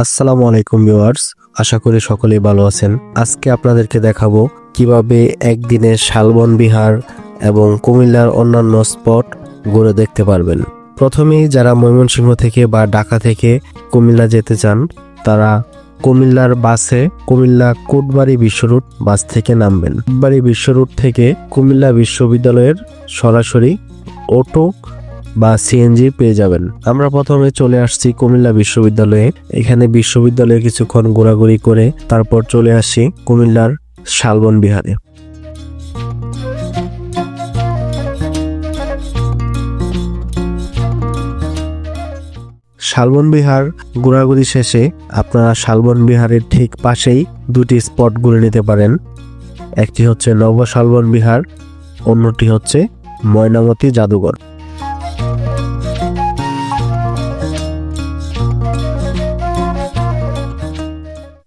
আসসালামু আলাইকুম ভিউয়ার্স, আশা করি সকলেই ভালো আছেন। আজকে আপনাদেরকে দেখাবো কিভাবে একদিনে শালবন বিহার এবং কুমিল্লার অন্যান্য স্পট ঘুরে দেখতে পারবেন। প্রথমেই যারা ময়মনসিংহ থেকে বা ঢাকা থেকে কুমিল্লা যেতে চান তারা কুমিল্লার বাসে কুমিল্লা কোটবাড়ি বিশ্ব রুট বাস থেকে নামবেন। কোটবাড়ি বিশ্ব রুট থেকে কুমিল্লা বিশ্ববিদ্যালয়ের সরাসরি অটো বা সিএনজি পেয়ে যাবেন। আমরা প্রথমে চলে আসছি কুমিল্লা বিশ্ববিদ্যালয়ে। এখানে বিশ্ববিদ্যালয়ে কিছুক্ষণ ঘোরাঘুরি করে তারপর চলে আসি কুমিল্লার শালবন বিহারে। শালবন বিহার ঘোরাঘুরি শেষে আপনারা শালবন বিহারের ঠিক পাশেই দুটি স্পট ঘুরে নিতে পারেন। একটি হচ্ছে নব শালবন বিহার, অন্যটি হচ্ছে ময়নামতি জাদুঘর।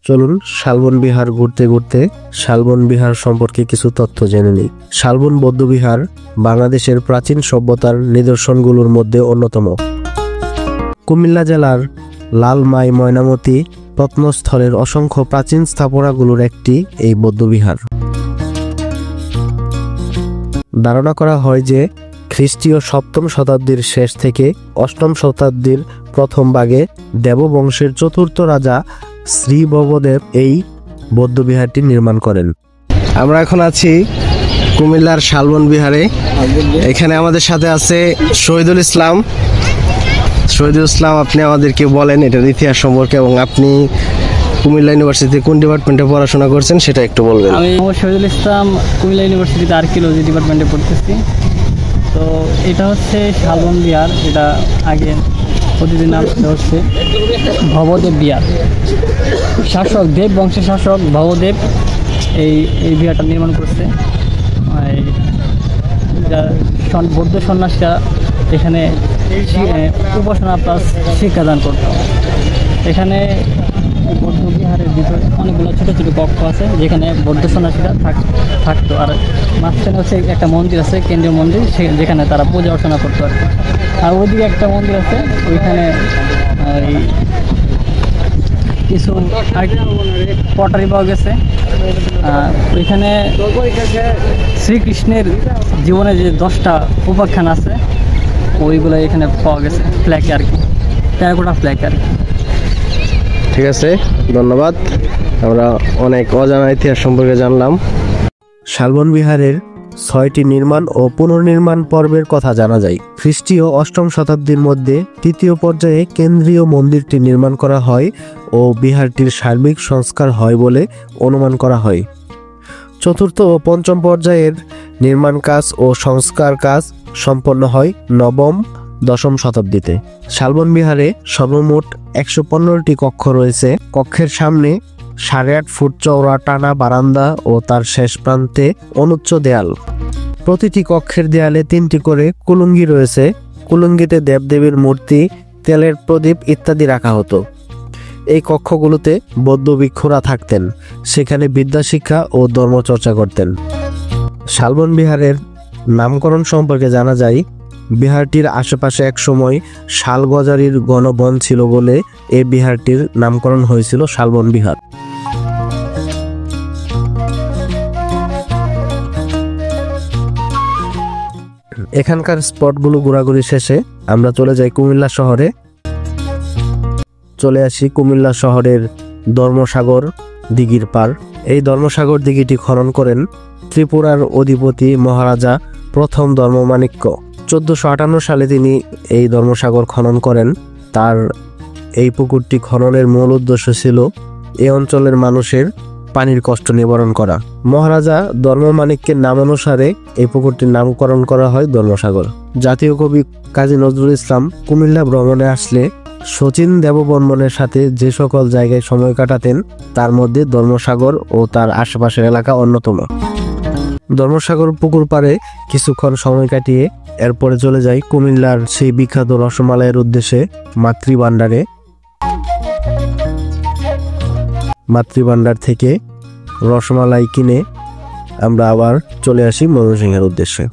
চলুন শালবন বিহার ঘুরতে ঘুরতে শালবন বিহার সম্পর্কে কিছু তথ্য জেনে নিই। শালবন বৌদ্ধবিহার বাংলাদেশের প্রাচীন সভ্যতার নিদর্শনগুলোর মধ্যে অন্যতম। কুমিল্লা জেলার লালমাই ময়নামতি প্রত্নস্থলের অসংখ্য প্রাচীন স্থাপনাগুলোর একটি এই বৌদ্ধবিহার। ধারণা করা হয় যে খ্রিস্টীয় 7ম শতাব্দীর শেষ থেকে 8ম শতাব্দীর প্রথম ভাগে দেববংশের 4র্থ রাজা শ্রী ভবদেব এই বৌদ্ধবিহারটি নির্মাণ করেন। আমরা এখন আছি কুমিল্লার শালবন বিহারে। এখানে আমাদের সাথে আছে শহীদুল ইসলাম। শহীদুল ইসলাম, আপনি আমাদেরকে বলেন এটার ইতিহাস সম্পর্কে এবং আপনি কুমিল্লা ইউনিভার্সিটিতে কোন ডিপার্টমেন্টে পড়াশোনা করছেন সেটা একটু বলবেন। আমি শহীদুল ইসলাম কুমিল্লা ইউনিভার্সিটিতে আর্কিওলজি ডিপার্টমেন্টে পড়তেছি। তো এটা হচ্ছে শালবন বিহার। এটা আগে প্রতিদিন নাম হচ্ছে ভবদেব বিহার। শাসক দেব বংশের শাসক ভবদেব এই বিহারটা নির্মাণ করছে। বৌদ্ধ সন্ন্যাসীরা এখানে উপাসনা প্লাস শিক্ষাদান করত। এখানে বৌদ্ধ বিহারের ভিতরে অনেকগুলো ছোটো ছোটো কক্ষ আছে যেখানে বৌদ্ধ সন্ন্যাসীরা থাকতো। আর মাঝখানে হচ্ছে একটা মন্দির আছে, কেন্দ্রীয় মন্দির, যেখানে তারা পূজা অর্চনা করতো। আর ওইদিকে একটা মন্দির আছে, ওইখানে কিছু পটারি পাওয়া গেছে। ওইখানে শ্রীকৃষ্ণের জীবনে যে 10টা উপাখ্যান আছে ওইগুলো এখানে পাওয়া গেছে, ফ্ল্যাগ আর কি, টেরাকোটা ফ্ল্যাগ আর কি। ঠিক আছে, ধন্যবাদ। আমরা অনেক অজানা ইতিহাস সম্পর্কে জানলাম। শালবন বিহারের 6টি নির্মাণ ও পুনর্নির্মাণ পর্বের কথা জানা যায়। খ্রিস্টীয় 8ম শতাব্দীর মধ্যে 3য় পর্যায়ে কেন্দ্রীয় মন্দিরটি নির্মাণ করা হয় ও বিহারটির সার্বিক সংস্কার হয় বলে অনুমান করা হয়। 4র্থ ও 5ম পর্যায়ের নির্মাণ কাজ ও সংস্কার কাজ সম্পন্ন হয় 9ম 10ম শতাব্দীতে। শালবন বিহারে সর্বমোট 115টি কক্ষ রয়েছে। কক্ষের সামনে 8.5 ফুট চওড়া টানা বারান্দা ও তার শেষ প্রান্তে অনুচ্চ দেয়াল। প্রতিটি কক্ষের দেয়ালে 3টি করে কুলুঙ্গি রয়েছে। কুলুঙ্গিতে দেবদেবীর মূর্তি, তেলের প্রদীপ ইত্যাদি রাখা হতো। এই কক্ষগুলোতে বৌদ্ধ ভিক্ষুরা থাকতেন, সেখানে বিদ্যা শিক্ষা ও ধর্মচর্চা করতেন। শালবন বিহারের নামকরণ সম্পর্কে জানা যায়, বিহারটির আশেপাশে একসময় শালগজারির ঘন বন ছিল বলে এই বিহারটির নামকরণ হয়েছিল শালবন বিহার। এখানকার স্পটগুলো ঘোরাঘুরি শেষে আমরা চলে যাই কুমিল্লা শহরে। চলে আসি কুমিল্লা শহরের ধর্মসাগর দিঘির পার। এই ধর্মসাগর দিঘিটি খনন করেন ত্রিপুরার অধিপতি মহারাজা প্রথম ধর্মমাণিক্য। 1458 সালে তিনি এই ধর্মসাগর খনন করেন। তার এই পুকুরটি খননের মূল উদ্দেশ্য ছিল এই অঞ্চলের মানুষের পানির কষ্ট নিবারণ করা। মহারাজা ধর্মমাণিক্যের নামানুসারে এই পুকুরটির নামকরণ করা হয় ধর্মসাগর। জাতীয় কবি কাজী নজরুল ইসলাম কুমিল্লা ভ্রমণে আসলে শচীন দেববর্মনের সাথে যে সকল জায়গায় সময় কাটাতেন তার মধ্যে ধর্মসাগর ও তার আশেপাশের এলাকা অন্যতম। ধর্মসাগর পুকুর পাড়ে কিছুক্ষণ সময় কাটিয়ে এরপরে চলে যাই কুমিল্লার সেই বিখ্যাত রসমালাইয়ের উদ্দেশ্যে মাতৃভান্ডারে। মাতৃভান্ডার থেকে রসমালাই কিনে আমরা আবার চলে আসি ময়মনসিংহের উদ্দেশ্যে।